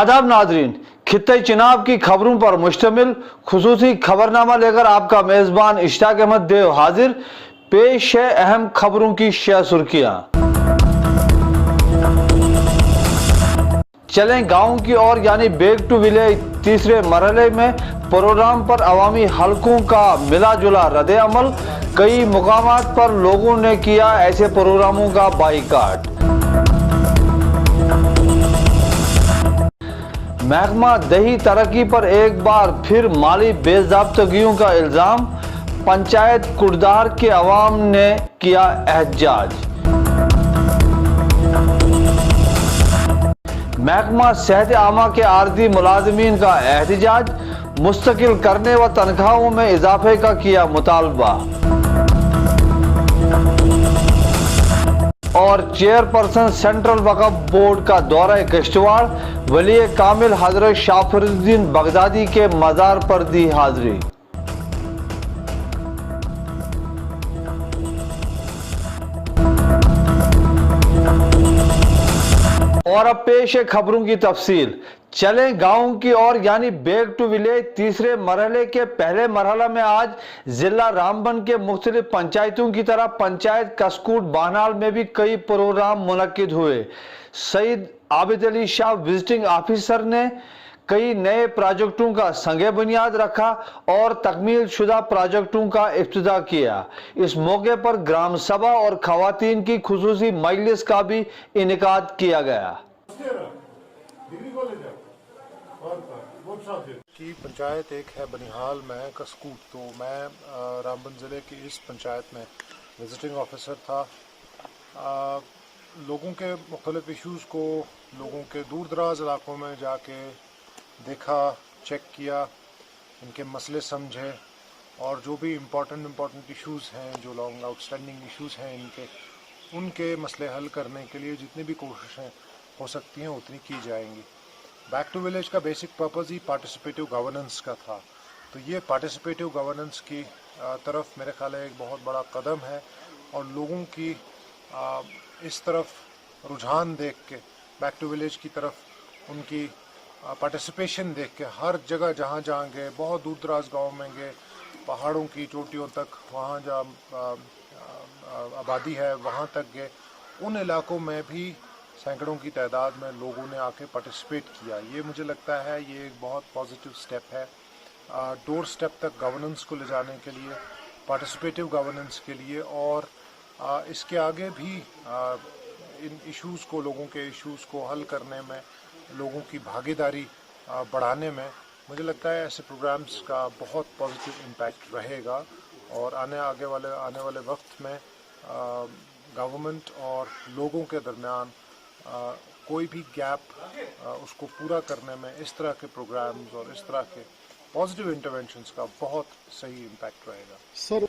आदाब नाजरीन, खित्ते चिनाब की खबरों पर मुश्तमिल खुसूसी खबरनामा लेकर आपका मेजबान इश्ताक अहमद देव हाजिर। पेश है अहम खबरों की शह सुर्खियां। चलें गांव की ओर यानी बैक टू विलेज तीसरे मरहले में प्रोग्राम पर अवामी हलकों का मिला जुला रद्द अमल। कई मुकामात पर लोगों ने किया ऐसे प्रोग्रामों का बाइकाट। महकमा दही तरक्की पर एक बार फिर माली बेज़ाब्तगियों का इल्जाम। पंचायत कुड़दार के अवाम ने किया एहतजाज। महकमा सेहत आमा के आर्जी मुलाजमीन का एहतजाज। मुस्तकिल करने व तनख्वाहों में इजाफे का किया मुतालबा। और चेयरपर्सन सेंट्रल वक्फ बोर्ड का दौरा किश्तवाड़। वली कामिल हजरत शाफरुद्दीन बगदादी के मज़ार पर दी हाजिरी। और अब पेश है खबरों की तफसील। चलें गांव की ओर यानी बैक टू विलेज तीसरे मरहले के पहले मरहला में आज जिला रामबन के मुख्तलिफ पंचायतों की तरह पंचायत कसकूट बानाल में भी कई प्रोग्राम मुनक्किद हुए। सईद आबिद अली शाह विजिटिंग ऑफिसर ने कई नए प्रोजेक्टों का संगे बुनियाद रखा और तकमील शुदा प्रोजेक्टों का इफ्तिताह किया। इस मौके पर ग्राम सभा और खवातीन की खुसूसी मजलिस का भी इनेकाद किया गया। की पंचायत एक है बनिहाल में कसकूट, तो मैं रामबन ज़िले की इस पंचायत में विजिटिंग ऑफिसर था। लोगों के मुख्तलिफ इशूज़ को लोगों के दूर दराज इलाकों में जाके देखा, चेक किया, इनके मसले समझे और जो भी इम्पोर्टेंट इशूज़ हैं, जो लॉन्ग आउटस्टैंडिंग इशूज़ हैं उनके मसले हल करने के लिए जितनी भी कोशिशें हो सकती हैं उतनी की जाएंगी। बैक टू विलेज का बेसिक पर्पज़ ही पार्टिसिपेटिव गवर्नेंस का था, तो ये पार्टिसिपेटिव गवर्नेंस की तरफ मेरे ख्याल है एक बहुत बड़ा कदम है और लोगों की इस तरफ रुझान देख के बैक टू विलेज की तरफ उनकी पार्टिसिपेशन देख के हर जगह जहाँ जहाँ गए, बहुत दूर दराज गाँव में गए, पहाड़ों की चोटियों तक, वहाँ जहाँ आबादी है वहाँ तक गए, उन इलाकों में भी सैकड़ों की तादाद में लोगों ने आके पार्टिसिपेट किया। ये मुझे लगता है ये एक बहुत पॉजिटिव स्टेप है डोर स्टेप तक गवर्नेंस को ले जाने के लिए, पार्टिसिपेटिव गवर्नेंस के लिए और इसके आगे भी इन इश्यूज़ को, लोगों के इश्यूज़ को हल करने में, लोगों की भागीदारी बढ़ाने में मुझे लगता है ऐसे प्रोग्राम्स का बहुत पॉजिटिव इम्पैक्ट रहेगा और आने वाले वक्त में गवर्नमेंट और लोगों के दरमियान कोई भी गैप उसको पूरा करने में इस तरह के प्रोग्राम्स और इस तरह के पॉजिटिव इंटरवेंशंस का बहुत सही इम्पैक्ट रहेगा। सर,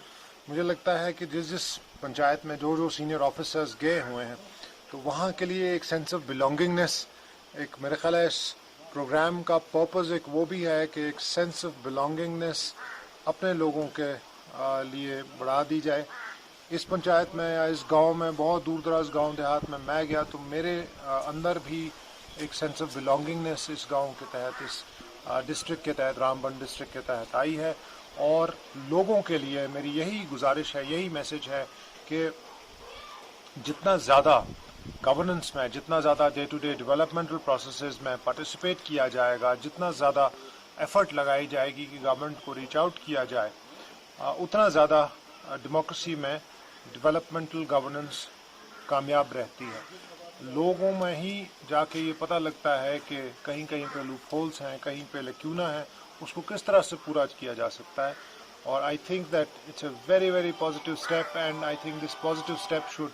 मुझे लगता है कि जिस पंचायत में जो सीनियर ऑफिसर्स गए हुए हैं तो वहाँ के लिए एक सेंस ऑफ बिलोंगिंगनेस, एक मेरे ख्याल है इस प्रोग्राम का पर्पज़ एक वो भी है कि एक सेंस ऑफ बिलोंगिंगनेस अपने लोगों के लिए बढ़ा दी जाए। इस पंचायत में या इस गांव में, बहुत दूर दराज गांव देहात में मैं गया तो मेरे अंदर भी एक सेंस ऑफ बिलोंगिंगनेस इस गांव के तहत, इस डिस्ट्रिक्ट के तहत, रामबन डिस्ट्रिक्ट के तहत आई है और लोगों के लिए मेरी यही गुजारिश है, यही मैसेज है कि जितना ज़्यादा गवर्नेंस में, जितना ज़्यादा day to day developmental processes में पार्टिसिपेट किया जाएगा, जितना ज़्यादा एफर्ट लगाई जाएगी कि गवर्नमेंट को रीच आउट किया जाए, उतना ज़्यादा डेमोक्रेसी में डेवलपमेंटल गवर्नेंस कामयाब रहती है। लोगों में ही जाके ये पता लगता है कि कहीं कहीं पे लूप होल्स हैं, कहीं पे लैक्यूना है, उसको किस तरह से पूरा किया जा सकता है और I think that it's a very positive step and I think this positive step should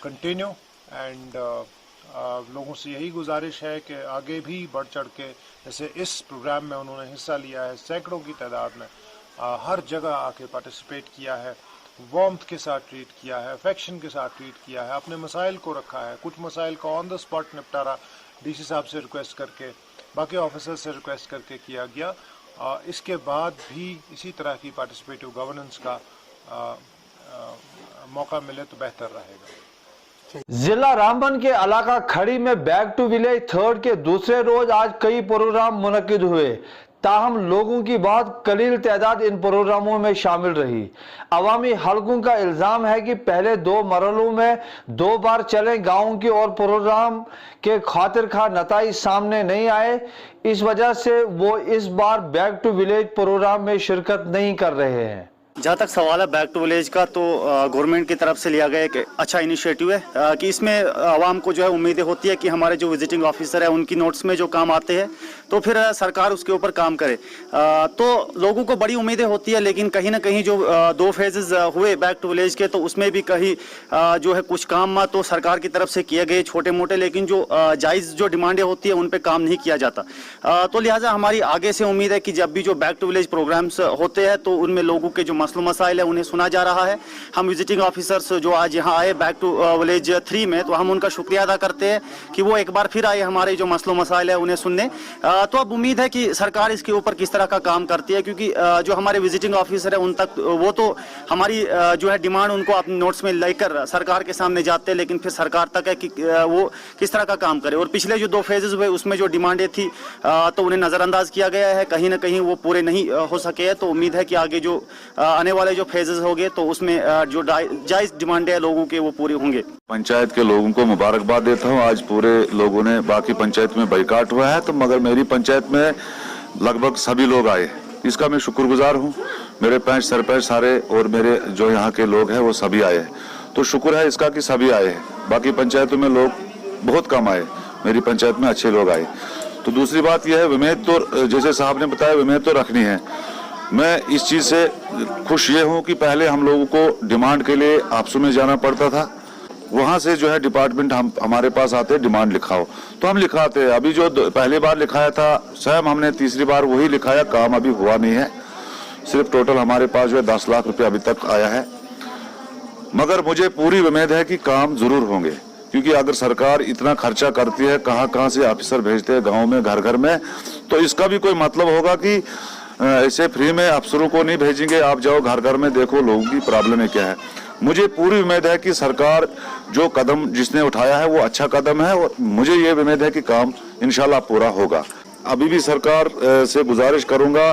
continue and लोगों से यही गुजारिश है कि आगे भी बढ़ चढ़ के, जैसे इस प्रोग्राम में उन्होंने हिस्सा लिया है, सैकड़ों की तादाद में हर जगह आके पार्टिसिपेट किया है, वार्मथ के साथ ट्रीट किया है, अफेक्शन के साथ ट्रीट किया है, अपने मसाइल को रखा है, कुछ मसाइल का ऑन द स्पॉट निपटारा डीसी साहब से रिक्वेस्ट करके, बाकी ऑफिसर से रिक्वेस्ट करके किया गया। इसके बाद भी इसी तरह की पार्टिसिपेटिव गवर्नेंस का मौका मिले तो बेहतर रहेगा। जिला रामबन के इलाका खड़ी में बैक टू विलेज थर्ड के दूसरे रोज आज कई प्रोग्राम मुनक्किद हुए, ताहम लोगों की बहुत कलील तादाद इन प्रोग्रामों में शामिल रही। अवामी हलकों का इल्जाम है कि पहले 2 मरहलों में 2 बार चले गाँव की और प्रोग्राम के खातिर खा नताइज सामने नहीं आए, इस वजह से वो इस बार बैक टू विलेज प्रोग्राम में शिरकत नहीं कर रहे हैं। जहाँ तक सवाल है बैक टू विलेज का, तो गवर्नमेंट की तरफ से लिया गया एक अच्छा इनिशिएटिव है कि इसमें आवाम को जो है उम्मीदें होती है कि हमारे जो विजिटिंग ऑफिसर है उनकी नोट्स में जो काम आते हैं तो फिर सरकार उसके ऊपर काम करे। तो लोगों को बड़ी उम्मीदें होती है, लेकिन कहीं ना कहीं जो 2 फेजेस हुए बैक टू विलेज के, तो उसमें भी कहीं जो है कुछ काम तो सरकार की तरफ से किए गए छोटे मोटे, लेकिन जो जायज़ जो डिमांडें होती है उन पर काम नहीं किया जाता। तो लिहाजा हमारी आगे से उम्मीद है कि जब भी जो बैक टू विलेज प्रोग्राम्स होते हैं तो उनमें लोगों के जो मसलो मसाइल है उन्हें सुना जा रहा है। हम विजिटिंग ऑफिसर्स जो आज यहाँ आए बैक टू विलेज 3 में, तो हम उनका शुक्रिया अदा करते हैं कि वो एक बार फिर आए हमारे जो मसलो मसाइल है उन्हें सुनने। तो अब उम्मीद है कि सरकार इसके ऊपर किस तरह का काम करती है, क्योंकि जो हमारे विजिटिंग ऑफिसर है उन तक वो तो हमारी जो है डिमांड उनको अपने नोट्स में लेकर सरकार के सामने जाते हैं, लेकिन फिर सरकार तक है कि वो किस तरह का काम करे। और पिछले जो 2 फेजेस हुए उसमें जो डिमांडें थी तो उन्हें नज़रअंदाज किया गया है, कहीं ना कहीं वो पूरे नहीं हो सके हैं। तो उम्मीद है कि आगे जो आने वाले जो फेजेस होंगे तो उसमें जो जायज डिमांड है लोगों के वो पूरे होंगे। पंचायत के लोगों को मुबारकबाद देता हूं। आज पूरे लोगों ने, बाकी पंचायत में बाइकाट हुआ है तो मगर मेरी पंचायत में लगभग सभी लोग आए, इसका मैं शुक्रगुजार हूं। मेरे पंच सरपंच सारे और मेरे जो यहाँ के लोग हैं वो सभी आए हैं, तो शुक्र है इसका कि सभी आए हैं। बाकी पंचायतों में लोग बहुत कम आए, मेरी पंचायत में अच्छे लोग आए। तो दूसरी बात यह है, उम्मीद तो जैसे साहब ने बताया उम्मीद तो रखनी है। मैं इस चीज़ से खुश ये हूँ कि पहले हम लोगों को डिमांड के लिए आपसों में जाना पड़ता था, वहाँ से जो है डिपार्टमेंट हमारे पास आते डिमांड लिखाओ तो हम लिखाते हैं। अभी जो पहली बार लिखाया था स्वयं हमने तीसरी बार वही लिखाया, काम अभी हुआ नहीं है। सिर्फ टोटल हमारे पास जो है 10 लाख रुपये अभी तक आया है, मगर मुझे पूरी उम्मीद है कि काम जरूर होंगे, क्योंकि अगर सरकार इतना खर्चा करती है, कहाँ से ऑफिसर भेजते हैं गाँव में घर घर में, तो इसका भी कोई मतलब होगा कि ऐसे फ्री में अफसरों को नहीं भेजेंगे, आप जाओ घर घर में देखो लोगों की प्रॉब्लम क्या है। मुझे पूरी उम्मीद है कि सरकार जो कदम जिसने उठाया है वो अच्छा कदम है, और मुझे ये उम्मीद है कि काम इंशाल्लाह पूरा होगा। अभी भी सरकार से गुजारिश करूंगा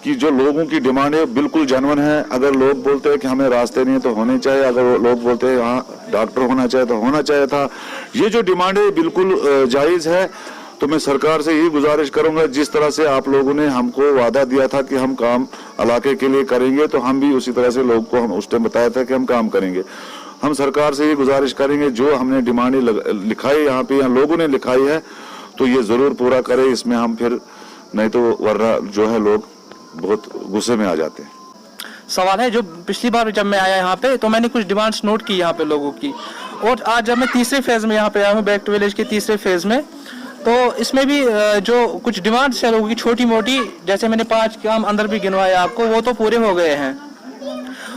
कि जो लोगों की डिमांड है बिल्कुल जेन्युइन है। अगर लोग बोलते हैं कि हमें रास्ते नहीं है तो होने चाहिए, अगर लोग बोलते हैं हाँ डॉक्टर होना चाहिए तो होना चाहिए था, ये जो डिमांड है बिल्कुल जायज़ है। तो मैं सरकार से यही गुजारिश करूंगा, जिस तरह से आप लोगों ने हमको वादा दिया था कि हम काम इलाके के लिए करेंगे, तो हम भी उसी तरह से लोगों को हम उस टाइम बताया था कि हम काम करेंगे। हम सरकार से ये गुजारिश करेंगे जो हमने डिमांडें लिखाई यहाँ पे, यहाँ लोगों ने लिखाई है, तो ये जरूर पूरा करें। इसमें हम फिर नहीं तो वरना जो है लोग बहुत गुस्से में आ जाते हैं। सवाल है, जो पिछली बार जब मैं आया यहाँ पे तो मैंने कुछ डिमांड्स नोट की यहाँ पे लोगों की, और आज जब मैं तीसरे फेज में यहाँ पे आया हूँ बैक टू विलेज के तीसरे फेज में, तो इसमें भी जो कुछ डिमांड्स है लोगों की छोटी मोटी, जैसे मैंने 5 काम अंदर भी गिनवाए आपको, वो तो पूरे हो गए हैं।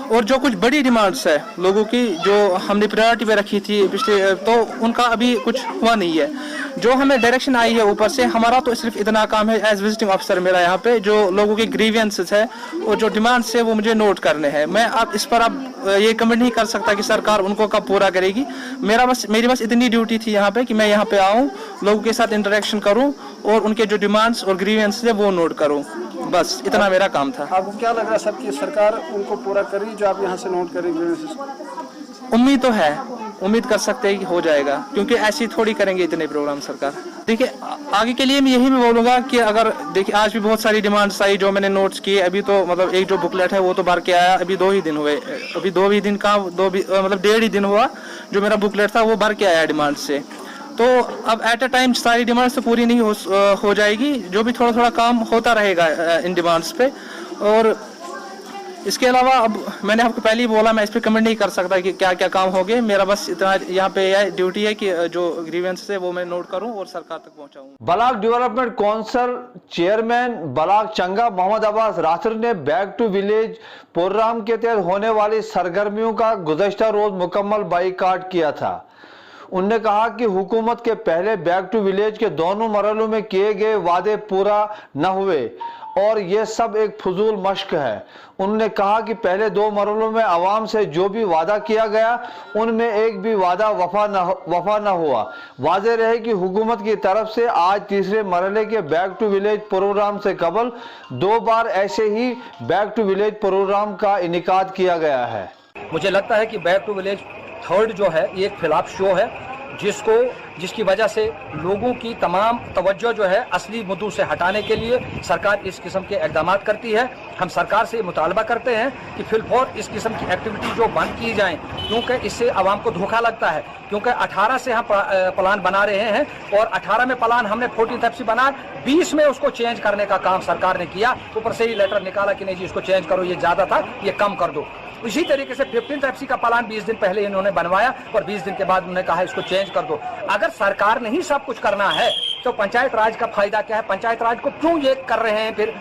और जो कुछ बड़ी डिमांड्स है लोगों की जो हमने प्रायोरिटी पे रखी थी पिछले, तो उनका अभी कुछ हुआ नहीं है। जो हमें डायरेक्शन आई है ऊपर से, हमारा तो सिर्फ इतना काम है एज विजिटिंग ऑफिसर मेरा यहाँ पे, जो लोगों के ग्रीवियंसेस है और जो डिमांड्स है वो मुझे नोट करने हैं। मैं अब इस पर अब ये कमेंट नहीं कर सकता कि सरकार उनको कब पूरा करेगी। मेरी बस इतनी ड्यूटी थी यहाँ पे कि मैं यहाँ पे आऊँ, लोगों के साथ इंटरेक्शन करूँ और उनके जो डिमांड्स और ग्रीवियंसेस है वो नोट करूँ, बस इतना मेरा काम था। आपको क्या लग रहा है सर कि सरकार उनको पूरा करेगी जो आप यहाँ से नोट करेंगे? उम्मीद तो है, उम्मीद कर सकते हैं कि हो जाएगा, क्योंकि ऐसी थोड़ी करेंगे इतने प्रोग्राम सरकार। देखिए आगे के लिए मैं यही भी बोलूँगा कि अगर देखिए आज भी बहुत सारी डिमांड्स आई जो मैंने नोट्स किए, अभी तो मतलब एक जो बुकलेट है वो तो भर के आया, अभी 2 ही दिन हुए, अभी 2 ही दिन का मतलब 1.5 ही दिन हुआ जो मेरा बुकलेट था वो भर के आया डिमांड से। तो अब एट अ टाइम सारी डिमांड्स तो पूरी नहीं हो जाएगी, जो भी थोड़ा थोड़ा काम होता रहेगा इन डिमांड्स पे। और इसके अलावा अब मैंने आपको पहले ही बोला, मैं इस पर कमेंट नहीं कर सकता कि क्या क्या काम हो गए। मेरा बस इतना यहाँ पे ड्यूटी है कि जो ग्रीवेंस है वो मैं नोट करूं और सरकार तक पहुंचाऊं। Block development council chairman block चंगा मोहम्मद अब्बास राथर ने बैक टू विलेज प्रोग्राम के तहत होने वाली सरगर्मियों का गुज़श्ता रोज मुकम्मल बाइकाट किया था। उन्होंने कहा कि हुकूमत के पहले बैक टू विलेज के दोनों मरहलों में किए गए वादे पूरा न हुए और ये सब एक फजूल मश्क है। उन्होंने कहा कि पहले 2 मरहलों में आवाम से जो भी वादा किया गया उनमें एक भी वादा वफा न हुआ। वाज़ेह रहे कि हुकूमत की तरफ से आज तीसरे मरहले के बैक टू विलेज प्रोग्राम से कबल 2 बार ऐसे ही बैक टू विलेज प्रोग्राम का इनेकाद किया गया है। मुझे लगता है कि बैक टू विलेज थर्ड जो है ये एक फिलाप शो है जिसकी वजह से लोगों की तमाम तवज्जो जो है असली मुद्दों से हटाने के लिए सरकार इस किस्म के इक़दाम करती है। हम सरकार से मुतालबा करते हैं कि फिलफौर इस किस्म की एक्टिविटी जो बंद की जाएं, क्योंकि इससे आवाम को धोखा लगता है। क्योंकि 18 से हम प्लान बना रहे हैं और 18 में प्लान हमने 14 FC बना, 20 में उसको चेंज करने का काम सरकार ने किया। ऊपर से ही लेटर निकाला कि नहीं जी इसको चेंज करो, ये ज़्यादा था, ये कम कर दो। इसी तरीके से 15 FC का प्लान 20 दिन पहले इन्होंने बनवाया और 20 दिन के बाद उन्होंने कहा इसको चेंज कर दो। अगर सरकार ने ही सब कुछ करना है तो पंचायत राज का फायदा क्या है? पंचायत राज को क्यों ये कर रहे हैं? फिर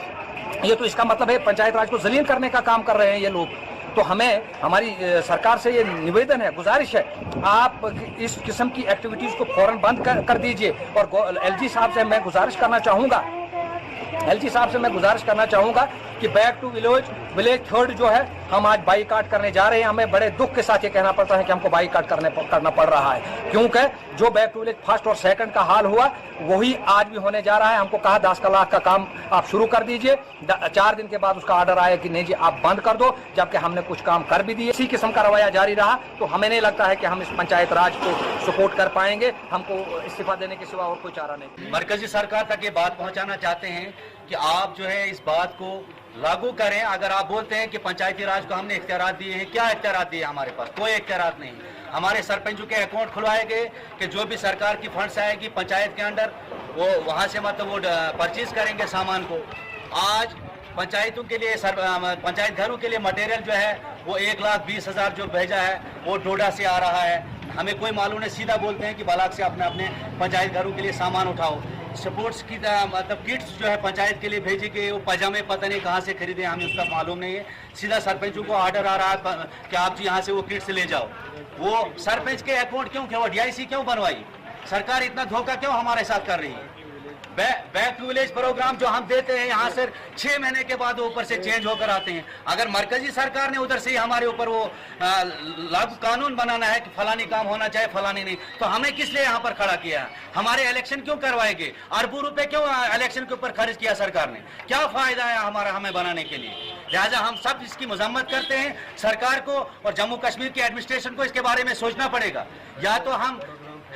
ये तो इसका मतलब है पंचायत राज को जलील करने का काम कर रहे हैं ये लोग। तो हमें हमारी सरकार से ये निवेदन है, गुजारिश है, आप इस किस्म की एक्टिविटीज को फौरन बंद कर दीजिए। और LG साहब से मैं गुजारिश करना चाहूँगा कि बैक टू विलेज थर्ड जो है हम आज बाईकाट करने जा रहे हैं। हमें बड़े दुख के साथ ये कहना पड़ता है कि हमको बाईकाट करना पड़ रहा है, क्योंकि जो बैक टू विलेज फर्स्ट और सेकंड का हाल हुआ वही आज भी होने जा रहा है। हमको कहा 10 लाख का काम आप शुरू कर दीजिए, 4 दिन के बाद उसका ऑर्डर आया कि नहीं जी आप बंद कर दो, जबकि हमने कुछ काम कर भी दिए। इसी किस्म का रवैया जारी रहा तो हमें नहीं लगता है कि हम इस पंचायत राज को सपोर्ट कर पाएंगे। हमको इस्तीफा देने के सिवा और कोई चारा नहीं। मरकजी सरकार तक ये बात पहुंचाना चाहते हैं कि आप जो है इस बात को लागू करें। अगर आप बोलते हैं कि पंचायती राज को हमने इख्तियारात दिए हैं, क्या इख्तियारात दिए? हमारे पास कोई इख्तियारात नहीं। हमारे सरपंचों के अकाउंट खुलवाए गए कि जो भी सरकार की फंड्स आएगी पंचायत के अंडर वो वहां से मतलब वो परचेज करेंगे सामान को। आज पंचायतों के लिए पंचायत घरों के लिए मटेरियल जो है वो 1,20,000 जो भेजा है वो डोडा से आ रहा है। हमें कोई मालूम नहीं, सीधा बोलते हैं कि बलाक से अपने पंचायत घरों के लिए सामान उठाओ। स्पोर्ट्स की मतलब किट्स जो है पंचायत के लिए भेजी गई, वो पजामे पता नहीं कहाँ से खरीदे, हमें उसका मालूम नहीं है। सीधा सरपंचों को ऑर्डर आ रहा है कि आप जी यहाँ से वो किट्स ले जाओ। वो सरपंच के अकाउंट क्यों DIC क्यों बनवाई? सरकार इतना धोखा क्यों हमारे साथ कर रही है? बैक टू विलेज प्रोग्राम जो हम देते हैं यहाँ से 6 महीने के बाद ऊपर से चेंज होकर आते हैं। अगर मरकजी सरकार ने उधर से ही हमारे ऊपर वो लागू कानून बनाना है कि फलानी काम होना चाहिए फलानी नहीं, तो हमें किस लिए यहाँ पर खड़ा किया? हमारे इलेक्शन क्यों करवाएंगे? अरबों रुपए क्यों इलेक्शन के ऊपर खर्च किया सरकार ने? क्या फायदा है हमें बनाने के लिए? लिहाजा हम सब इसकी मजम्मत करते हैं। सरकार को और जम्मू कश्मीर की एडमिनिस्ट्रेशन को इसके बारे में सोचना पड़ेगा। या तो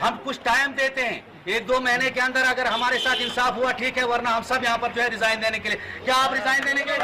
हम कुछ टाइम देते हैं, 1-2 महीने के अंदर अगर हमारे साथ इंसाफ हुआ ठीक है, वरना हम सब यहाँ पर जो है रिजाइन देने के लिए। क्या आप रिजाइन देने के लिए?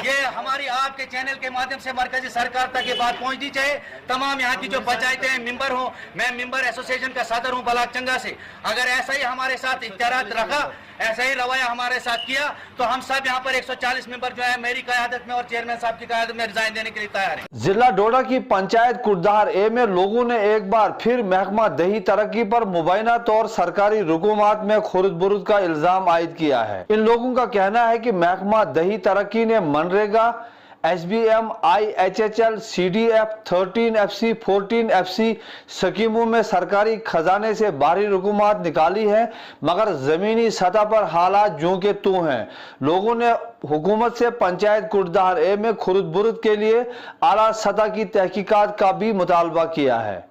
ये हमारी आपके चैनल के माध्यम से मरकजी सरकार तक ये बात पहुंचनी चाहिए। तमाम यहाँ की जो पंचायतें हैं, मेंबर हो, मैं मेंबर एसोसिएशन का सदर हूँ बलाक चंगा से, अगर ऐसा ही हमारे साथ इख्तियारात रखा, ऐसा ही रवैया हमारे साथ किया तो हम सब यहाँ पर 140 मेंबर जो है मेरी क़यादत में और चेयरमैन साहब की क़यादत में रिजाइन देने के लिए तैयार है। जिला डोडा की पंचायत कुर्दार ए में लोगों ने एक बार फिर महकमा दही तरक्की पर मुबैना तौर सरकारी रुकूमात में खुर्द बुर्द का इल्जाम आयद किया है। इन लोगों का कहना है कि महकमा दही तरक्की ने MNREGA, SBM, IHHL, CDF, 13 FC, 14 FC स्कीमों में सरकारी खजाने से बाहरी रुकूमात निकाली है, मगर जमीनी सतह पर हालात ज्यों के त्यों हैं। लोगों ने हुकूमत से पंचायत कुर्दार ए में खुर्द बुर्द के लिए आला सतह की तहकीकात का भी मुतालबा किया है।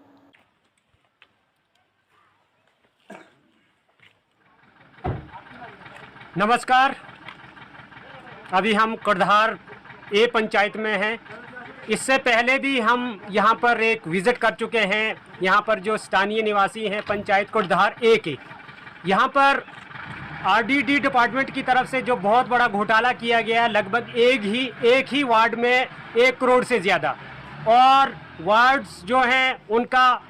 नमस्कार, अभी हम कुर्दार ए पंचायत में हैं। इससे पहले भी हम यहाँ पर एक विज़िट कर चुके हैं। यहाँ पर जो स्थानीय निवासी हैं पंचायत कुर्दार ए के, यहाँ पर RDD डिपार्टमेंट की तरफ से जो बहुत बड़ा घोटाला किया गया, लगभग एक ही वार्ड में 1 करोड़ से ज़्यादा, और वार्ड्स जो हैं उनका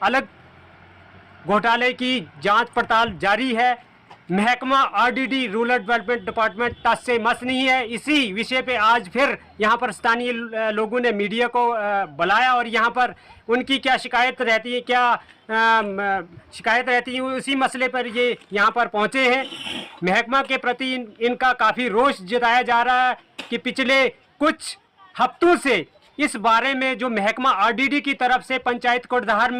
अलग घोटाले की जांच पड़ताल जारी है। महकमा RDD रूरल डेवलपमेंट डिपार्टमेंट टस से मस नहीं है। इसी विषय पे आज फिर यहाँ पर स्थानीय लोगों ने मीडिया को बुलाया और यहाँ पर उनकी क्या शिकायत रहती है, उसी मसले पर ये यहाँ पर पहुँचे हैं। महकमा के प्रति इनका काफ़ी रोष जताया जा रहा है कि पिछले कुछ हफ्तों से इस बारे में जो महकमा RDD की तरफ से पंचायत कुर्दार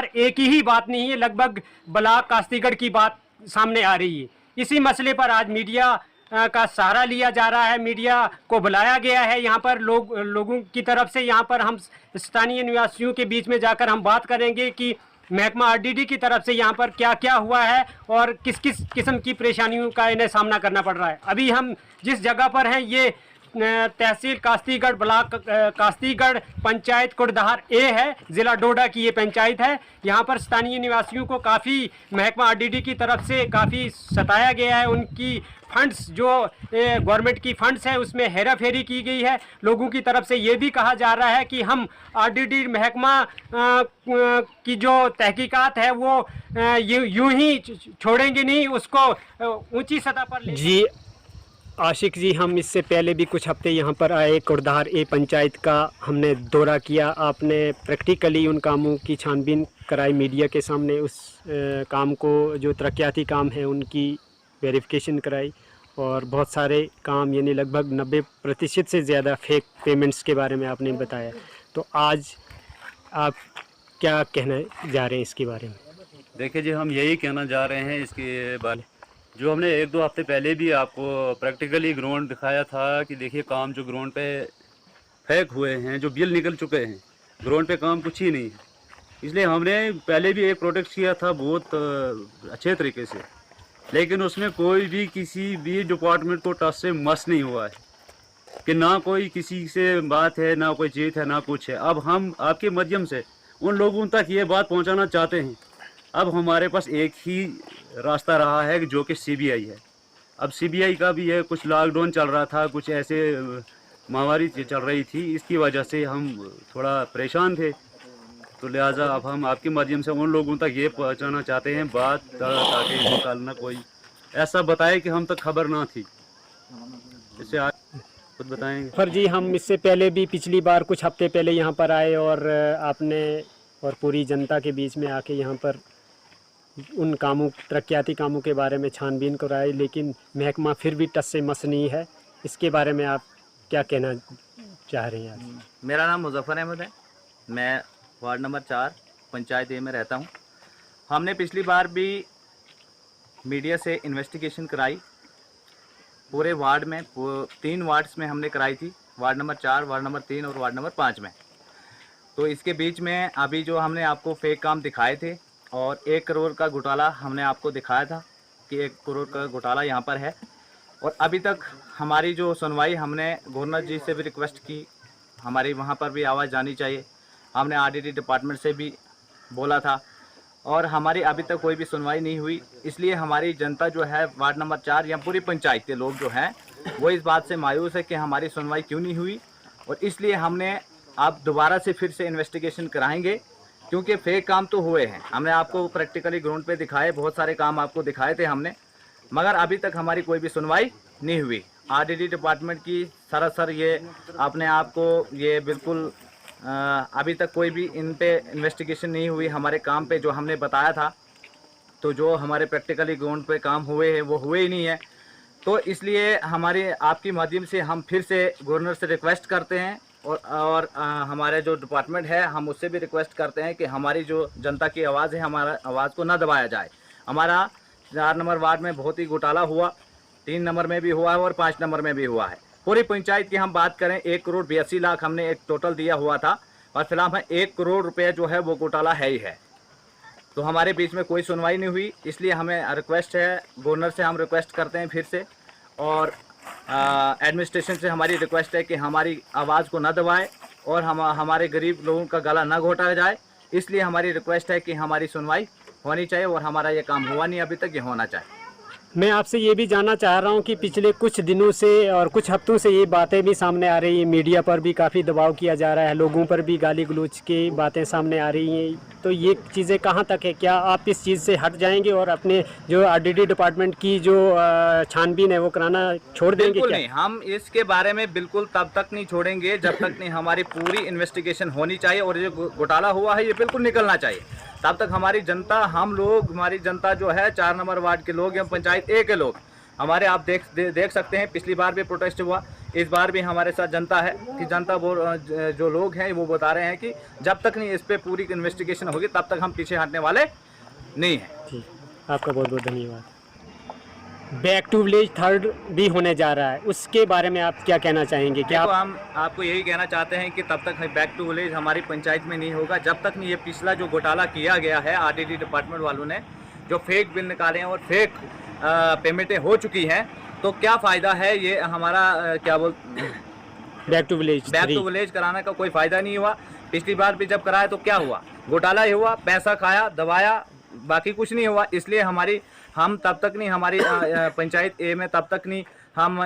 एक ही बात नहीं है, लगभग बलाक कास्तीगढ़ की बात सामने आ रही है। इसी मसले पर आज मीडिया का सहारा लिया जा रहा है, मीडिया को बुलाया गया है। यहाँ पर लोगों की तरफ से यहाँ पर हम स्थानीय निवासियों के बीच में जाकर हम बात करेंगे कि महकमा आरडीडी की तरफ से यहाँ पर क्या क्या हुआ है और किस किस किस्म की परेशानियों का इन्हें सामना करना पड़ रहा है। अभी हम जिस जगह पर हैं ये तहसील कास्तीगढ़, ब्लॉक कास्तीगढ़, पंचायत कुड़धार ए है, ज़िला डोडा की ये पंचायत है। यहाँ पर स्थानीय निवासियों को काफ़ी महकमा आरडीडी की तरफ से काफ़ी सताया गया है। उनकी फंड्स जो गवर्नमेंट की फंड्स है उसमें हेरा फेरी की गई है। लोगों की तरफ से ये भी कहा जा रहा है कि हम आरडीडी महकमा की जो तहकीकात है वो यूं ही छोड़ेंगे नहीं, उसको ऊंची सतह पर ले। जी आशिक जी, हम इससे पहले भी कुछ हफ्ते यहाँ पर आए, कुड़धार ए पंचायत का हमने दौरा किया। आपने प्रैक्टिकली उन कामों की छानबीन कराई मीडिया के सामने, उस काम को जो तरक्याती काम है उनकी वेरिफिकेशन कराई और बहुत सारे काम यानी लगभग 90% से ज़्यादा फेक पेमेंट्स के बारे में आपने बताया। तो आज आप क्या कहना जा रहे हैं इसके बारे में? देखिए जी, हम यही कहना जा रहे हैं इसके बारे, जो हमने 1-2 हफ्ते पहले भी आपको प्रैक्टिकली ग्राउंड दिखाया था कि देखिए काम जो ग्राउंड पे फेक हुए हैं, जो बिल निकल चुके हैं, ग्राउंड पे काम कुछ ही नहीं है। इसलिए हमने पहले भी एक प्रोटेक्ट किया था बहुत अच्छे तरीके से, लेकिन उसमें कोई भी किसी भी डिपार्टमेंट को टच से मस नहीं हुआ है कि ना कोई किसी से बात है, ना कोई जीत है, ना कुछ है। अब हम आपके माध्यम से उन लोगों तक ये बात पहुंचाना चाहते हैं। अब हमारे पास एक ही रास्ता रहा है जो कि सीबीआई है। अब सीबीआई का भी है, कुछ लॉकडाउन चल रहा था, कुछ ऐसे महामारी चल रही थी, इसकी वजह से हम थोड़ा परेशान थे। तो लिहाजा अब हम आपके माध्यम से उन लोगों तक ये पहुंचाना चाहते हैं बात, ताकि कल ना कोई ऐसा बताए कि हम तक खबर ना थी। इससे आप खुद बताएंगे। सर जी, हम इससे पहले भी पिछली बार कुछ हफ्ते पहले यहाँ पर आए और आपने और पूरी जनता के बीच में आके यहाँ पर उन कामों, तरक्याती कामों के बारे में छानबीन कराई, लेकिन महकमा फिर भी टस से मस नहीं है। इसके बारे में आप क्या कहना चाह रहे हैं? मेरा नाम मुजफ्फर अहमद है, मैं वार्ड नंबर 4 पंचायत ए में रहता हूँ। हमने पिछली बार भी मीडिया से इन्वेस्टिगेशन कराई, पूरे वार्ड में 3 वार्ड्स में हमने कराई थी, वार्ड नंबर 4, वार्ड नंबर 3 और वार्ड नंबर 5 में। तो इसके बीच में अभी जो हमने आपको फेक काम दिखाए थे और 1 करोड़ का घोटाला हमने आपको दिखाया था कि 1 करोड़ का घोटाला यहाँ पर है। और अभी तक हमारी जो सुनवाई, हमने गवर्नर जी से भी रिक्वेस्ट की, हमारी वहाँ पर भी आवाज़ जानी चाहिए। हमने आरडीडी डिपार्टमेंट से भी बोला था और हमारी अभी तक कोई भी सुनवाई नहीं हुई। इसलिए हमारी जनता जो है वार्ड नंबर 4 या पूरी पंचायत के लोग जो हैं वो इस बात से मायूस है कि हमारी सुनवाई क्यों नहीं हुई। और इसलिए हमने अब दोबारा से फिर से इन्वेस्टिगेशन कराएंगे, क्योंकि फेक काम तो हुए हैं। हमने आपको प्रैक्टिकली ग्राउंड पे दिखाए, बहुत सारे काम आपको दिखाए थे हमने, मगर अभी तक हमारी कोई भी सुनवाई नहीं हुई। आरडीडी डिपार्टमेंट की सरासर ये अपने आप को ये बिल्कुल अभी तक कोई भी इन पे इन्वेस्टिगेशन नहीं हुई हमारे काम पे जो हमने बताया था। तो जो हमारे प्रैक्टिकली ग्राउंड पे काम हुए हैं वो हुए ही नहीं है। तो इसलिए हमारे आपके माध्यम से हम फिर से गवर्नर से रिक्वेस्ट करते हैं और हमारे जो डिपार्टमेंट है हम उससे भी रिक्वेस्ट करते हैं कि हमारी जो जनता की आवाज़ है, हमारा आवाज़ को ना दबाया जाए। हमारा 4 नंबर वार्ड में बहुत ही घोटाला हुआ, 3 नंबर में भी हुआ है और 5 नंबर में भी हुआ है। पूरी पंचायत की हम बात करें 1 करोड़ 82 लाख हमने एक टोटल दिया हुआ था और फिलहाल 1 करोड़ रुपये जो है वो घोटाला है ही है। तो हमारे बीच में कोई सुनवाई नहीं हुई, इसलिए हमें रिक्वेस्ट है, गवर्नर से हम रिक्वेस्ट करते हैं फिर से, और एडमिनिस्ट्रेशन से हमारी रिक्वेस्ट है कि हमारी आवाज़ को ना दबाए और हमारे गरीब लोगों का गला ना घोटा जाए। इसलिए हमारी रिक्वेस्ट है कि हमारी सुनवाई होनी चाहिए और हमारा ये काम हुआ नहीं अभी तक, ये होना चाहिए। मैं आपसे ये भी जानना चाह रहा हूँ कि पिछले कुछ दिनों से और कुछ हफ्तों से ये बातें भी सामने आ रही हैं, मीडिया पर भी काफ़ी दबाव किया जा रहा है, लोगों पर भी गाली गलौज की बातें सामने आ रही हैं। तो ये चीज़ें कहाँ तक है? क्या आप इस चीज़ से हट जाएंगे और अपने जो आरडीडी डिपार्टमेंट की जो छानबीन है वो कराना छोड़ देंगे? बिल्कुल नहीं, हम इसके बारे में बिल्कुल तब तक नहीं छोड़ेंगे जब तक नहीं हमारी पूरी इन्वेस्टिगेशन होनी चाहिए और जो घोटाला हुआ है ये बिल्कुल निकलना चाहिए। तब तक हमारी जनता, हम लोग, हमारी जनता जो है 4 नंबर वार्ड के लोग या पंचायत ए के लोग हमारे, आप देख सकते हैं पिछली बार भी प्रोटेस्ट हुआ, इस बार भी हमारे साथ जनता है कि जनता वो जो लोग हैं वो बता रहे हैं कि जब तक नहीं इस पर पूरी इन्वेस्टिगेशन होगी तब तक हम पीछे हटने वाले नहीं हैं। ठीक, आपका बहुत बहुत धन्यवाद। बैक टू विलेज थर्ड भी होने जा रहा है, उसके बारे में आप क्या कहना चाहेंगे? क्या देखो, हम आपको यही कहना चाहते हैं कि तब तक बैक टू विलेज हमारी पंचायत में नहीं होगा जब तक नहीं ये पिछला जो घोटाला किया गया है आरडीडी डिपार्टमेंट वालों ने, जो फेक बिल निकाले हैं और फेक पेमेंटें हो चुकी हैं, तो क्या फ़ायदा है ये हमारा क्या बोल बैक टू विलेज कराने का कोई फ़ायदा नहीं हुआ। पिछली बार भी जब कराया तो क्या हुआ, घोटाला ही हुआ, पैसा खाया, दबाया, बाकी कुछ नहीं हुआ। इसलिए हम तब तक नहीं, हमारी पंचायत ए में तब तक नहीं हम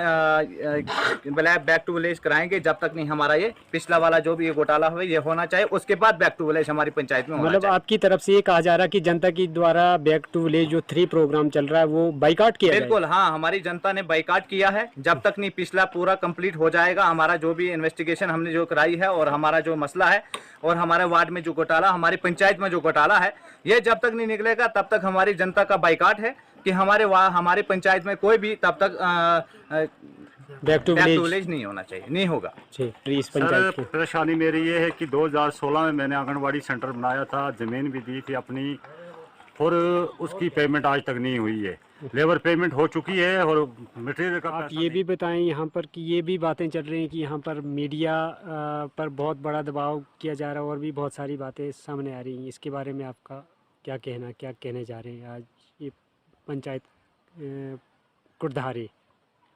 बैक टू विलेज कराएंगे जब तक नहीं हमारा ये पिछला वाला जो भी ये घोटाला हुआ ये होना चाहिए, उसके बाद बैक टू विलेज हमारी पंचायत में होना मतलब चाहिए। आपकी तरफ से ये कहा जा रहा है कि जनता की द्वारा बैक टू विलेज जो 3 प्रोग्राम चल रहा है वो बाइकाट किया बिल्कुल, हाँ, हमारी जनता ने बाइकाट किया है। जब तक नहीं पिछला पूरा कंप्लीट हो जाएगा, हमारा जो भी इन्वेस्टिगेशन हमने जो कराई है और हमारा जो मसला है और हमारे वार्ड में जो घोटाला, हमारी पंचायत में जो घोटाला है, ये जब तक नहीं निकलेगा तब तक हमारी जनता का बाइकाट है कि हमारी पंचायत में कोई भी तब तक बैक टू विलेज नहीं होना चाहिए, नहीं होगा। इस पंचायत की परेशानी मेरी ये है कि 2016 में मैंने आंगनवाड़ी सेंटर बनाया था, ज़मीन भी दी थी अपनी, और उसकी पेमेंट आज तक नहीं हुई है। लेबर पेमेंट हो चुकी है और मटेरियल का आप ये भी बताएं यहाँ पर कि ये भी बातें चल रही हैं कि यहाँ पर मीडिया पर बहुत बड़ा दबाव किया जा रहा है और भी बहुत सारी बातें सामने आ रही हैं, इसके बारे में आपका क्या कहने जा रहे हैं आज ये पंचायत कुर्धारी?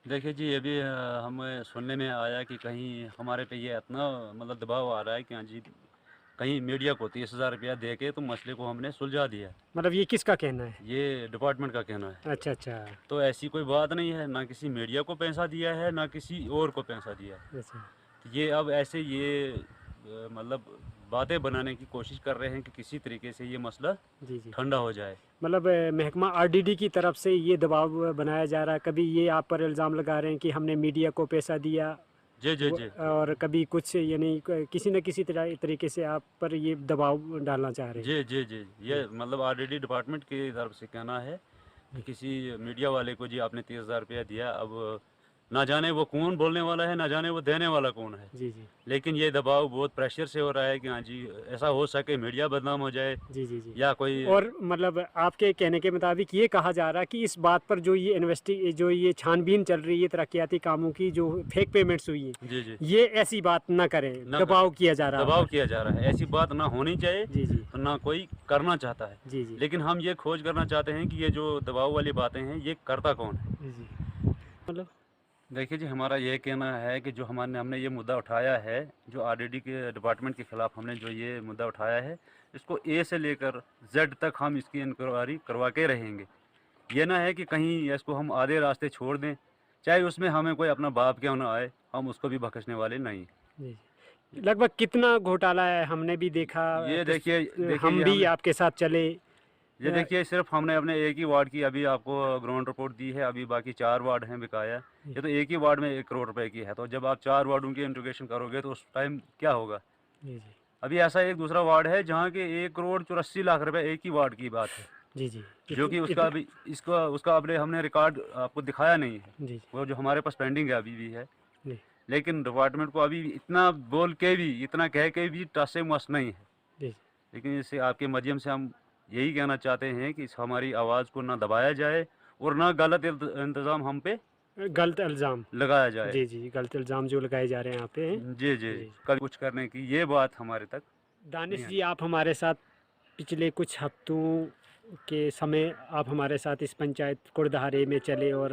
देखिए जी, ये भी हमें सुनने में आया कि कहीं हमारे पे ये इतना मतलब दबाव आ रहा है कि हाँ जी, कहीं मीडिया को 30,000 रुपया दे के तो मसले को हमने सुलझा दिया। मतलब ये किसका कहना है? ये डिपार्टमेंट का कहना है। अच्छा। तो ऐसी कोई बात नहीं है, ना किसी मीडिया को पैसा दिया है ना किसी और को पैसा दिया है। अच्छा। ये अब ऐसे ये मतलब बातें बनाने की कोशिश कर रहे हैं कि किसी तरीके से ये मसला जी ठंडा हो जाए। मतलब महकमा आरडीडी की तरफ से ये दबाव बनाया जा रहा है, कभी ये आप पर इल्ज़ाम लगा रहे हैं कि हमने मीडिया को पैसा दिया जी और कभी कुछ, यानी किसी न किसी तरीके से आप पर ये दबाव डालना चाह रहे हैं। जी ये मतलब आरडीडी डिपार्टमेंट की तरफ से कहना है कि किसी मीडिया वाले को जी आपने 30,000 रुपया दिया, अब ना जाने वो कौन बोलने वाला है, ना जाने वो देने वाला कौन है। जी लेकिन ये दबाव बहुत प्रेशर से हो रहा है कि हाँ जी ऐसा हो सके मीडिया बदनाम हो जाए। जी या कोई और मतलब आपके कहने के मुताबिक ये कहा जा रहा है कि इस बात पर जो ये छानबीन चल रही है तरक्याती कामों की, जो फेक पेमेंट्स हुई है, जी ये ऐसी बात ना करें, दबाव किया जा रहा है। ऐसी बात ना होनी चाहिए। जी तो ना कोई करना चाहता है। जी लेकिन हम ये खोज करना चाहते हैं कि ये जो दबाव वाली बातें हैं ये करता कौन है। जी मतलब देखिए जी, हमारा ये कहना है कि जो हमने ये मुद्दा उठाया है, जो आरडीडी के डिपार्टमेंट के ख़िलाफ़ हमने जो ये मुद्दा उठाया है, इसको ए से लेकर जेड तक हम इसकी इंक्वायरी करवा के रहेंगे। ये ना है कि कहीं इसको हम आधे रास्ते छोड़ दें, चाहे उसमें हमें कोई अपना बाप क्यों ना आए, हम उसको भी बख्शने वाले नहीं। लगभग कितना घोटाला है हमने भी देखा, ये देखिए हम भी आपके साथ चले। ये देखिए, सिर्फ हमने अपने एक ही वार्ड की अभी आपको ग्राउंड रिपोर्ट दी है, अभी बाकी 4 वार्ड हैं बकाया। ये तो एक ही वार्ड में 1 करोड़ रुपए की है, तो जब आप 4 वार्डों की इंट्रोगेशन करोगे तो उस टाइम क्या होगा। अभी ऐसा एक दूसरा वार्ड है जहाँ के 1 करोड़ 84 लाख रुपए एक ही वार्ड की बात है। जी जो कि उसका अभी उसका हमने रिकॉर्ड आपको दिखाया नहीं है। वो जो हमारे पास पेंडिंग है अभी भी है। लेकिन डिपार्टमेंट को अभी इतना बोल के भी, इतना कह के भी टस मस नहीं है। लेकिन इससे आपके माध्यम से हम यही कहना चाहते हैं कि हमारी आवाज़ को ना दबाया जाए और ना गलत इंतज़ाम हम पे गलत इल्ज़ाम लगाया जाए। जी गलत इल्ज़ाम जो लगाए जा रहे हैं यहाँ पे। जी कल कुछ करने की ये बात हमारे तक। दानिश जी, आप हमारे साथ पिछले कुछ हफ्तों के समय आप हमारे साथ इस पंचायत कुर्धारे में चले और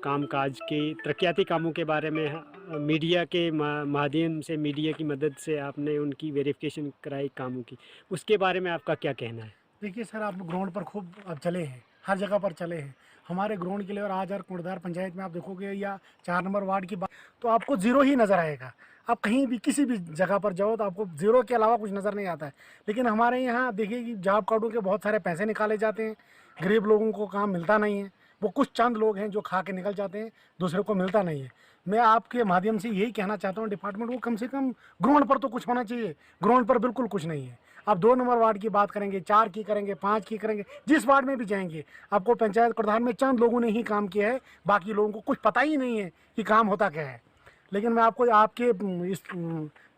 कामकाज के तरक्याती कामों के बारे में मीडिया के माध्यम से, मीडिया की मदद से आपने उनकी वेरिफिकेशन कराई कामों की, उसके बारे में आपका क्या कहना है? देखिए सर, आप ग्राउंड पर खूब अब चले हैं, हर जगह पर चले हैं हमारे ग्राउंड के लिए, और आज कुर्धार पंचायत में आप देखोगे या 4 नंबर वार्ड की बात तो आपको ज़ीरो ही नज़र आएगा। आप कहीं भी किसी भी जगह पर जाओ तो आपको ज़ीरो के अलावा कुछ नज़र नहीं आता है। लेकिन हमारे यहाँ देखिए कि जॉब कार्डों के बहुत सारे पैसे निकाले जाते हैं, गरीब लोगों को काम मिलता नहीं है। वो कुछ चंद लोग हैं जो खा के निकल जाते हैं, दूसरे को मिलता नहीं है। मैं आपके माध्यम से यही कहना चाहता हूँ डिपार्टमेंट को, कम से कम ग्राउंड पर तो कुछ होना चाहिए। ग्राउंड पर बिल्कुल कुछ नहीं है। आप 2 नंबर वार्ड की बात करेंगे, 4 की करेंगे, 5 की करेंगे, जिस वार्ड में भी जाएंगे आपको पंचायत कुर्धार में चंद लोगों ने ही काम किया है, बाकी लोगों को कुछ पता ही नहीं है कि काम होता क्या है। लेकिन मैं आपको आपके इस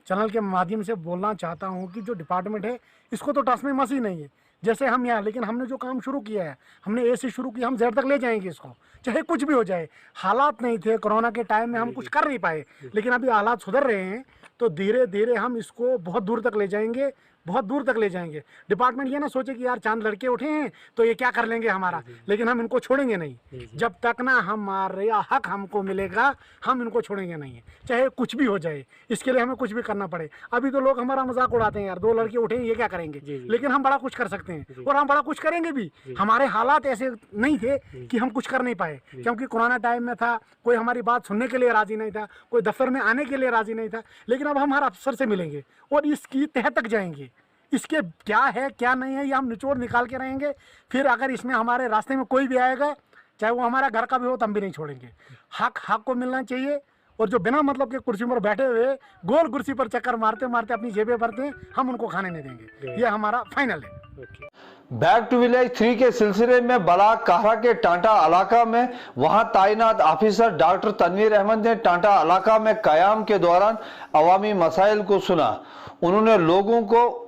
चैनल के माध्यम से बोलना चाहता हूँ कि जो डिपार्टमेंट है इसको तो टस में मस ही नहीं है। जैसे हम यहाँ, लेकिन हमने जो काम शुरू किया है, हमने ए से शुरू किया, हम जेड तक ले जाएंगे इसको, चाहे कुछ भी हो जाए। हालात नहीं थे कोरोना के टाइम में, हम कुछ कर नहीं पाए, लेकिन अभी हालात सुधर रहे हैं, तो धीरे धीरे हम इसको बहुत दूर तक ले जाएंगे, बहुत दूर तक ले जाएंगे। डिपार्टमेंट ये ना सोचे कि यार चांद लड़के उठे हैं तो ये क्या कर लेंगे हमारा, लेकिन हम इनको छोड़ेंगे नहीं। जब तक ना हमारा हक हमको मिलेगा, हम इनको छोड़ेंगे नहीं, चाहे कुछ भी हो जाए, इसके लिए हमें कुछ भी करना पड़े। अभी तो लोग हमारा मजाक उड़ाते हैं, यार 2 लड़के उठे हैं ये क्या करेंगे, लेकिन हम बड़ा कुछ कर सकते हैं और हम बड़ा कुछ करेंगे भी। हमारे हालात ऐसे नहीं थे कि हम कुछ कर नहीं पाए, क्योंकि कोरोना टाइम में था, कोई हमारी बात सुनने के लिए राजी नहीं था, कोई दफ्तर में आने के लिए राजी नहीं था, लेकिन अब हम हर अफसर से मिलेंगे और इसकी तह तक जाएंगे, इसके क्या है क्या नहीं है ये हम निचोड़ निकाल के रहेंगे। फिर अगर इसमें हमारे रास्ते में कोई भी आएगा, चाहे वो हमारा घर का भी हो, तो हम भी नहीं छोड़ेंगे। हक को मिलना चाहिए, और जो बिना मतलब के कुर्सी पर बैठे हुए गोल कुर्सी पर चक्कर मारते मारते अपनी जेबें भरते हैं, हम उनको खाने नहीं देंगे, ये हमारा फाइनल है। बैक टू विलेज 3 के सिलसिले में बलाक काहरा के टांटा इलाका में वहां तैनात ऑफिसर डॉक्टर तनवीर अहमद ने टांटा इलाका में कयाम के दौरान अवामी मसाइल को सुना। उन्होंने लोगों को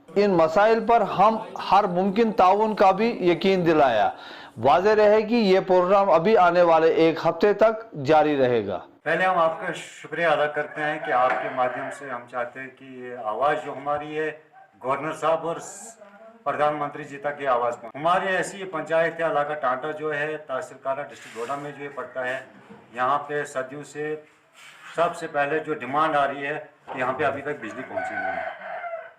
इन मसाइल पर हम हर मुमकिन ताउन का भी यकीन दिलाया। वाज़ेह रहे कि ये प्रोग्राम अभी आने वाले 1 हफ्ते तक जारी रहेगा। पहले हम आपका शुक्रिया अदा करते हैं कि आपके माध्यम से हम चाहते हैं कि ये आवाज़ जो हमारी है गवर्नर साहब और प्रधानमंत्री जी तक ये आवाज़ पहुँचे। हमारी ऐसी पंचायत है इलाका टांटा जो है तहसील कारा डिस्ट्रिक्ट डोडा में जो ये पड़ता है, यहाँ पे सदियों से सबसे पहले जो डिमांड आ रही है कि यहाँ पे अभी तक बिजली पहुँची नहीं है,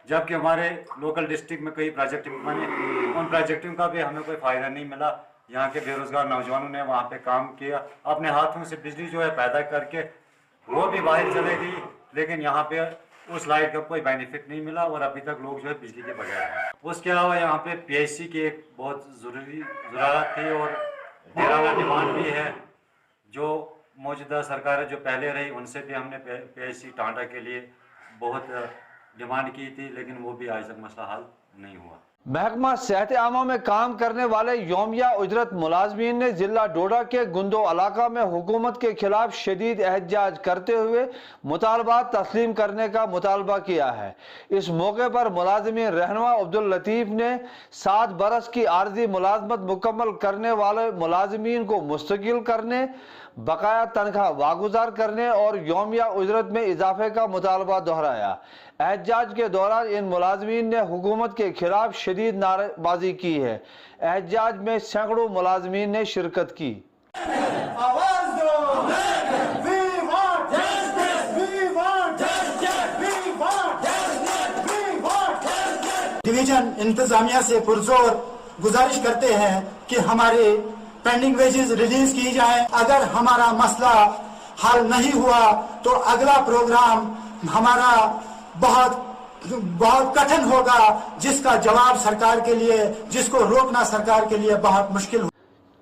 जबकि हमारे लोकल डिस्ट्रिक्ट में कई प्रोजेक्ट बने, उन प्रोजेक्टों का भी हमें कोई फ़ायदा नहीं मिला। यहाँ के बेरोजगार नौजवानों ने वहाँ पे काम किया, अपने हाथों से बिजली जो है पैदा करके वो भी बाहर चले गई, लेकिन यहाँ पे उस लाइट का कोई बेनिफिट नहीं मिला और अभी तक लोग जो है बिजली के बगैर हैं। उसके अलावा यहाँ पे PIC की एक बहुत ज़रूरत थी और निराला डिमांड भी है, जो मौजूदा सरकार जो पहले रही उनसे भी हमने PIC टांटा के लिए बहुत डिमांड की थी, लेकिन वो भी आज तक मसला हल नहीं हुआ। महकमा सेहत आमा में काम करने वाले योमिया उजरत मुलाजमीन ने जिला डोडा के गुंदो इलाका में हुकूमत के खिलाफ शदीद एहतजाज करते हुए मुतालबात तस्लीम करने का मुतालबा किया है। इस मौके पर मुलाजमीन रहनुमा अब्दुल लतीफ ने 7 बरस की आर्जी मुलाजमत मुकम्मल करने वाले मुलाजमीन को मुस्तकिल करने, बकाया तनख्वाह वागुजार करने और योमिया उजरत में इजाफे का मुतालबा दोहराया। एहतजाज के दौरान इन मुलाजमीन ने हुकूमत के खिलाफ शदीद नारेबाजी की है। एहतजाज में सैकड़ों मुलाजमीन ने शिरकत की। डिवीजन इंतजामिया से पुरजोर गुजारिश करते हैं कि हमारे पेंडिंग वेजेस रिलीज की जाए। अगर हमारा मसला हल नहीं हुआ तो अगला प्रोग्राम हमारा बहुत कठिन होगा, जिसका जवाब सरकार के लिए, जिसको रोकना सरकार के लिए बहुत मुश्किल हो।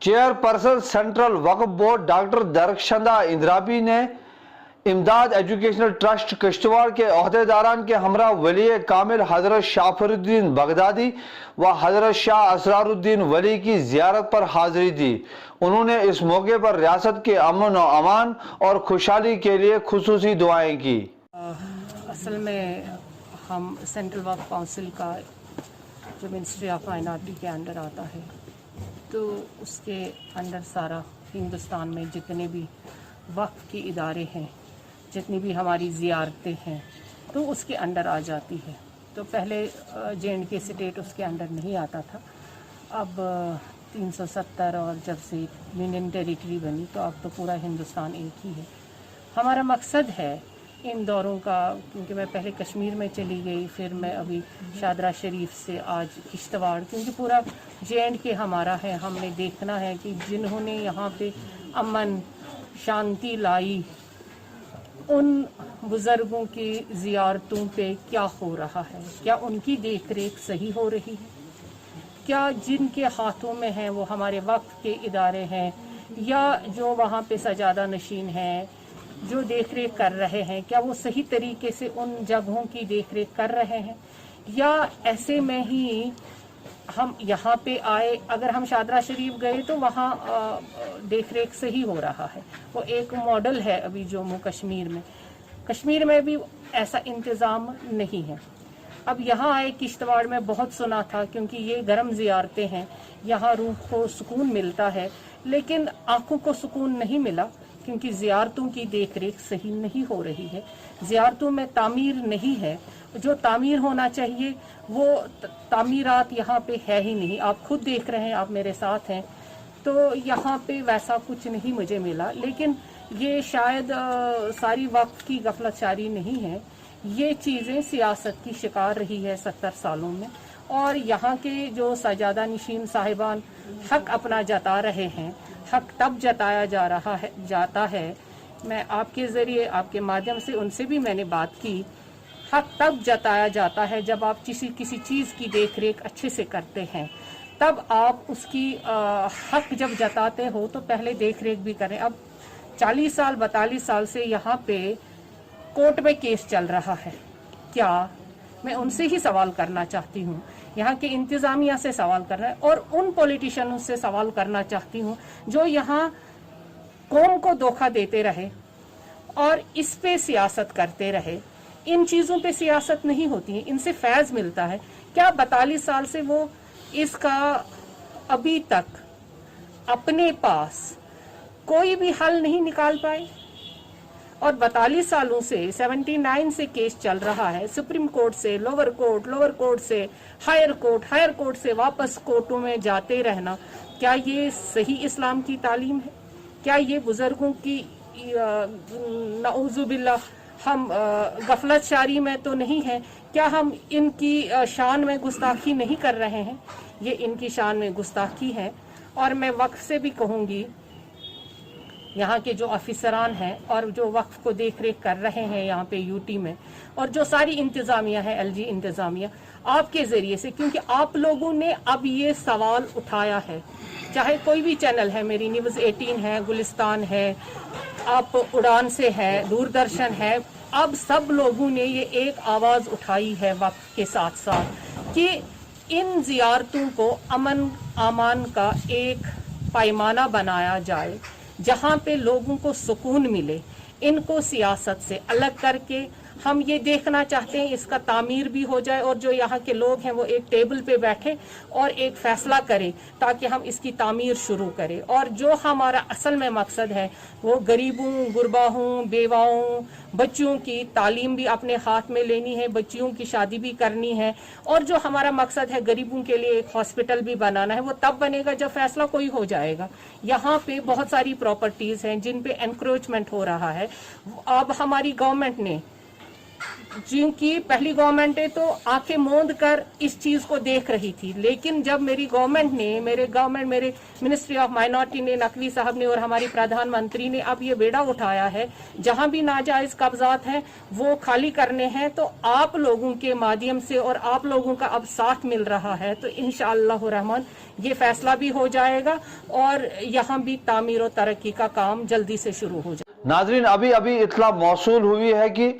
चेयरपर्सन सेंट्रल वक्फ बोर्ड डॉक्टर दरख्शंदा इंद्राबी ने इमदाद एजुकेशनल ट्रस्ट किश्तवाड़ के अहदेदारान के हमरा वली कामिल हजरत शाफरुद्दीन बगदादी व हजरत शाह असरारुद्दीन वली की जियारत पर हाजिरी दी। उन्होंने इस मौके पर रियासत के अमन व अमान और खुशहाली के लिए खुसूसी दुआएं की। असल में हम सेंट्रल वक्फ काउंसिल का जो मिनिस्ट्री ऑफ माइनॉरिटी के अंडर आता है, तो उसके अंडर सारा हिंदुस्तान में जितने भी वक्फ के इदारे हैं, जितनी भी हमारी ज़ियारतें हैं, तो उसके अंडर आ जाती है। तो पहले J&K स्टेट उसके अंडर नहीं आता था, अब 370 और जब से यूनियन टेरिटरी बनी तो अब तो पूरा हिंदुस्तान एक ही है। हमारा मकसद है इन दौरों का, क्योंकि मैं पहले कश्मीर में चली गई, फिर मैं अभी शादरा शरीफ से आज किश्तवाड़, क्योंकि पूरा J&K हमारा है। हमने देखना है कि जिन्होंने यहाँ पे अमन शांति लाई, उन बुज़ुर्गों की ज़ियारतों पे क्या हो रहा है, क्या उनकी देख रेख सही हो रही है, क्या जिनके हाथों में हैं वो हमारे वक्फ के इदारे हैं, या जो वहाँ पे सजादा नशीन हैं जो देख रेख कर रहे हैं, क्या वो सही तरीके से उन जगहों की देख रेख कर रहे हैं, या ऐसे में ही हम यहाँ पे आए, अगर हम शादरा शरीफ गए तो वहाँ देख रेख सही हो रहा है। वो एक मॉडल है अभी जम्मू कश्मीर में भी ऐसा इंतज़ाम नहीं है। अब यहाँ आए किश्तवाड़ में बहुत सुना था, क्योंकि ये गर्म ज़ियारतें हैं, यहाँ रूह को सुकून मिलता है, लेकिन आँखों को सुकून नहीं मिला, क्योंकि ज़ियारतों की देख रेख सही नहीं हो रही है। ज़ियारतों में तामीर नहीं है, जो तामीर होना चाहिए वो तामीरात यहाँ पे है ही नहीं। आप खुद देख रहे हैं, आप मेरे साथ हैं, तो यहाँ पे वैसा कुछ नहीं मुझे मिला। लेकिन ये शायद सारी वक्त की गफलतशारी नहीं है, ये चीज़ें सियासत की शिकार रही है 70 सालों में। और यहाँ के जो सजादा नशीन साहिबान हक अपना जता रहे हैं, हक तब जताया जाता है, मैं आपके ज़रिए, आपके माध्यम से उनसे भी मैंने बात की, हक तब जताया जाता है जब आप किसी चीज़ की देख रेख अच्छे से करते हैं, तब आप उसकी हक जब जताते हो तो पहले देख रेख भी करें। अब 40 साल 42 साल से यहाँ पे कोर्ट में केस चल रहा है, क्या मैं उनसे ही सवाल करना चाहती हूँ, यहाँ के इंतज़ामिया से सवाल करना है, और उन पॉलिटिशियनों से सवाल करना चाहती हूँ जो यहाँ कौम को धोखा देते रहे और इस पे सियासत करते रहे। इन चीज़ों पे सियासत नहीं होती है, इनसे फैज़ मिलता है। क्या 42 साल से वो इसका अभी तक अपने पास कोई भी हल नहीं निकाल पाए? और 42 सालों से 79 से केस चल रहा है, सुप्रीम कोर्ट से लोअर कोर्ट से हायर कोर्ट से वापस कोर्टों में जाते रहना, क्या ये सही इस्लाम की तालीम है? क्या ये बुजुर्गों की नऊजुबिल्लाह हम गफलत शारी में तो नहीं है? क्या हम इनकी शान में गुस्ताखी नहीं कर रहे हैं? ये इनकी शान में गुस्ताखी है। और मैं वक्फ से भी कहूँगी, यहाँ के जो अफसरान हैं और जो वक्फ को देख रेख कर रहे हैं यहाँ पे यूटी में, और जो सारी इंतज़ामिया है, LG इंतज़ामिया, आपके ज़रिए से, क्योंकि आप लोगों ने अब ये सवाल उठाया है, चाहे कोई भी चैनल है, मेरी न्यूज़ 18 है, गुलिस्तान है, आप उड़ान से है, दूरदर्शन है, अब सब लोगों ने ये एक आवाज़ उठाई है वक्फ के साथ साथ कि इन ज़ियारतों को अमन अमान का एक पैमाना बनाया जाए, जहाँ पे लोगों को सुकून मिले। इनको सियासत से अलग करके हम ये देखना चाहते हैं इसका तामीर भी हो जाए, और जो यहाँ के लोग हैं वो एक टेबल पे बैठे और एक फैसला करें ताकि हम इसकी तामीर शुरू करें। और जो हमारा असल में मकसद है वो गरीबों, गुरबाहों, बेवाओं, बच्चियों की तालीम भी अपने हाथ में लेनी है, बच्चियों की शादी भी करनी है, और जो हमारा मकसद है गरीबों के लिए एक हॉस्पिटल भी बनाना है, वो तब बनेगा जब फैसला कोई हो जाएगा। यहाँ पे बहुत सारी प्रॉपर्टीज़ हैं जिन पे एनक्रोचमेंट हो रहा है। अब हमारी गवर्नमेंट ने, जिनकी पहली गवर्नमेंट है, तो आंखें मूंद कर इस चीज को देख रही थी, लेकिन जब मेरी गवर्नमेंट ने, मेरे मिनिस्ट्री ऑफ माइनॉरिटी ने, नकवी साहब ने और हमारी प्रधानमंत्री ने अब ये बेड़ा उठाया है, जहां भी नाजायज कब्जात हैं वो खाली करने हैं, तो आप लोगों के माध्यम से और आप लोगों का अब साथ मिल रहा है, तो इंशाअल्लाह रहमान ये फैसला भी हो जाएगा और यहाँ भी तामीर और तरक्की का काम जल्दी से शुरू हो जाए। नाजरीन, अभी इत्तला मौसूल हुई है कि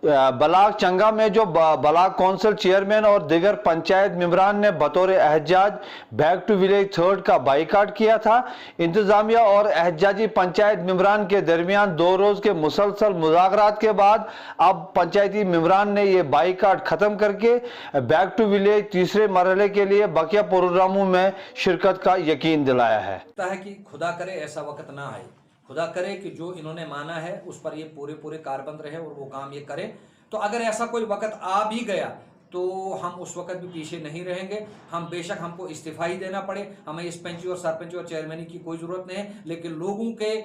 बलाक चंगा में जो बलाक कौंसिल चेयरमैन और दिगर पंचायत मेंबरान ने बतौर एहजाज बैक टू विलेज 3 का बाइकाट किया था। इंतजामिया और एहजाजी पंचायत मेंबरान के दरमियान 2 रोज के मुसलसल मुज़ाकरात के बाद अब पंचायती मेंबरान ने ये बाइकाट खत्म करके बैक टू विलेज तीसरे मरहले के लिए बकिया प्रोग्रामों में शिरकत का यकीन दिलाया है। कि खुदा करे ऐसा वक्त ना आए, खुदा करे कि जो इन्होंने माना है उस पर ये पूरे कारबंद रहे और वो काम ये करें। तो अगर ऐसा कोई वक्त आ भी गया तो हम उस वक्त भी पीछे नहीं रहेंगे। हम बेशक हमको इस्तीफा ही देना पड़े, हमें इस पंची और सरपंच और चेयरमैनी की कोई ज़रूरत नहीं है, लेकिन लोगों के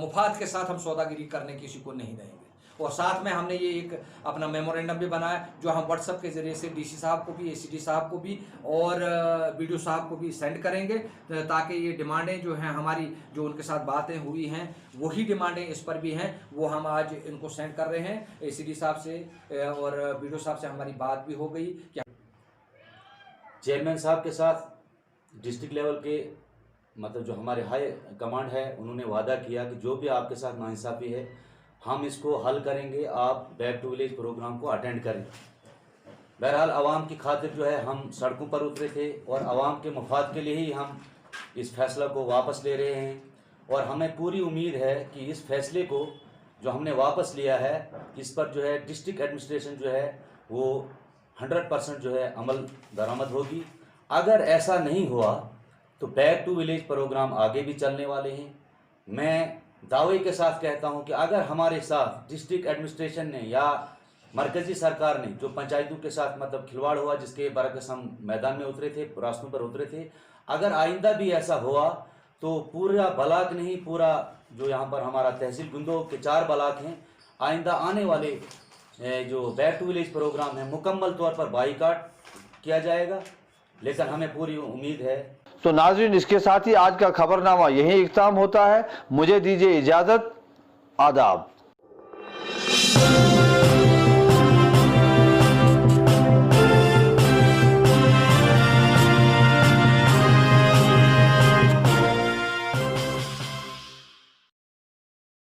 मुफाद के साथ हम सौदागिरी करने किसी को नहीं देंगे। और साथ में हमने ये एक अपना मेमोरेंडम भी बनाया जो हम व्हाट्सएप के ज़रिए से DC साहब को भी, ACD साहब को भी और BDO साहब को भी सेंड करेंगे, ताकि ये डिमांडें जो हैं हमारी, जो उनके साथ बातें हुई हैं वही डिमांडें इस पर भी हैं, वो हम आज इनको सेंड कर रहे हैं। ACD साहब से और BDO साहब से हमारी बात भी हो गई कि चेयरमैन साहब के साथ डिस्ट्रिक्ट लेवल के मतलब जो हमारे हाई कमांड है उन्होंने वादा किया कि जो भी आपके साथ नाइंसाफ़ी है हम इसको हल करेंगे, आप बैक टू विलेज प्रोग्राम को अटेंड करें। बहरहाल आवाम की खातिर जो है हम सड़कों पर उतरे थे और आवाम के मफाद के लिए ही हम इस फैसला को वापस ले रहे हैं, और हमें पूरी उम्मीद है कि इस फैसले को जो हमने वापस लिया है इस पर जो है डिस्ट्रिक्ट एडमिनिस्ट्रेशन जो है वो 100% जो है अमल दरामद होगी। अगर ऐसा नहीं हुआ तो बैक टू विलेज प्रोग्राम आगे भी चलने वाले हैं। मैं दावे के साथ कहता हूं कि अगर हमारे साथ डिस्ट्रिक्ट एडमिनिस्ट्रेशन ने या मरकजी सरकार ने जो पंचायतों के साथ मतलब खिलवाड़ हुआ, जिसके बरकस हम मैदान में उतरे थे, रास्तों पर उतरे थे, अगर आइंदा भी ऐसा हुआ तो पूरा ब्लॉक नहीं, पूरा जो यहाँ पर हमारा तहसील गुंदो के 4 ब्लॉक हैं, आइंदा आने वाले जो बैक टू विलेज प्रोग्राम है मुकम्मल तौर पर बाइकाट किया जाएगा। लेकिन हमें पूरी उम्मीद है। तो नाज़रीन, इसके साथ ही आज का खबरनामा यहीं इख्तिताम होता है। मुझे दीजिए इजाज़त। आदाब।